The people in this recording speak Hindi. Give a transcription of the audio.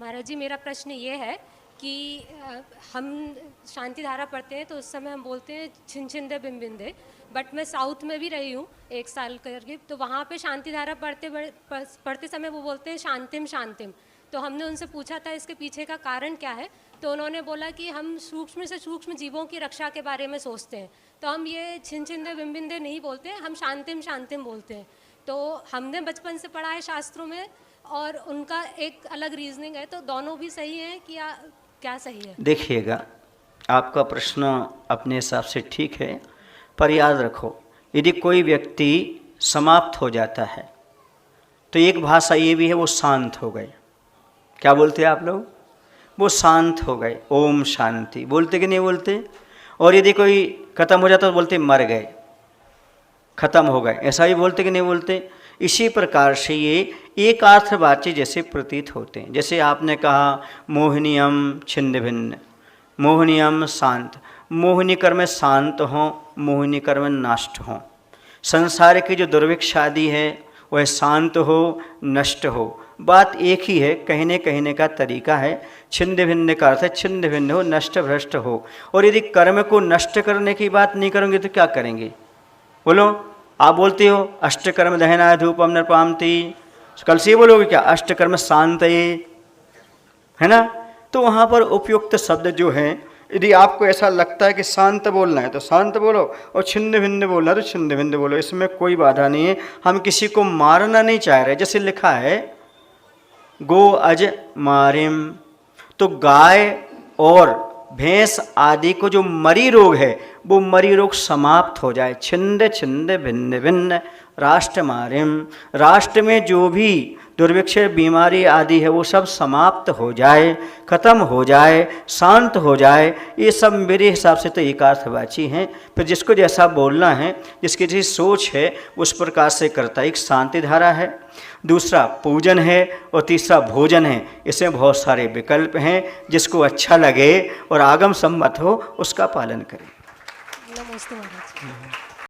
महाराज जी, मेरा प्रश्न ये है कि हम शांति धारा पढ़ते हैं तो उस समय हम बोलते हैं छिन छिंदे बिम बिंदे, बट मैं साउथ में भी रही हूँ 1 साल करके, तो वहाँ पे शांति धारा पढ़ते समय वो बोलते हैं शांतिम शांतिम। तो हमने उनसे पूछा था इसके पीछे का कारण क्या है, तो उन्होंने बोला कि हम सूक्ष्म से सूक्ष्म जीवों की रक्षा के बारे में सोचते हैं, तो हम ये छिन छिंदे बिम बिंदे नहीं बोलते हैं, हम शांतिम शांतिम बोलते हैं। तो हमने बचपन से पढ़ा है शास्त्रों में और उनका एक अलग रीजनिंग है, तो दोनों भी सही है कि क्या सही है? देखिएगा, आपका प्रश्न अपने हिसाब से ठीक है, पर याद रखो, यदि कोई व्यक्ति समाप्त हो जाता है तो एक भाषा ये भी है वो शांत हो गए। क्या बोलते हैं आप लोग? वो शांत हो गए, ओम शांति बोलते कि नहीं बोलते? और यदि कोई खत्म हो जाता तो बोलते मर गए, खत्म हो गए, ऐसा ही बोलते कि नहीं बोलते? इसी प्रकार से ये एक अर्थवाच्य जैसे प्रतीत होते हैं। जैसे आपने कहा मोहिनीयम छिन्न भिन्न, मोहिनीयम शांत, मोहिनी कर्म शांत हों, मोहिनी कर्म नष्ट हों। संसार की जो दुर्भिक्ष आदि है वह शांत हो नष्ट हो, बात एक ही है, कहने का तरीका है। छिन्न भिन्न का अर्थ है छिन्न भिन्न हो, नष्ट भ्रष्ट हो। और यदि कर्म को नष्ट करने की बात नहीं करेंगे तो क्या करेंगे? बोलो, आप बोलते हो अष्टकर्म दहना धूपम नृपामति, कल से बोलोगे क्या? अष्टकर्म शांत है ना? तो वहाँ पर उपयुक्त शब्द जो है, यदि आपको ऐसा लगता है कि शांत बोलना है तो शांत बोलो, और छिन्न भिन्न बोलना है तो छिन्न भिन्न बोलो, इसमें कोई बाधा नहीं है। हम किसी को मारना नहीं चाह रहे। जैसे लिखा है गो अज मारिम, तो गाय और भैंस आदि को जो मरी रोग है वो मरी रोग समाप्त हो जाए। छिंद छिंद भिन्न भिन्न राष्ट्र मारिम, राष्ट्र में जो भी दुर्भिक्ष बीमारी आदि है वो सब समाप्त हो जाए, खत्म हो जाए, शांत हो जाए। ये सब मेरे हिसाब से तो एकार्थवाची हैं। फिर जिसको जैसा बोलना है, जिसकी जैसी सोच है उस प्रकार से करता है। एक शांति धारा है, दूसरा पूजन है, और तीसरा भोजन है। इसमें बहुत सारे विकल्प हैं, जिसको अच्छा लगे और आगम सम्मत हो उसका पालन करें। नमस्ते महाराज।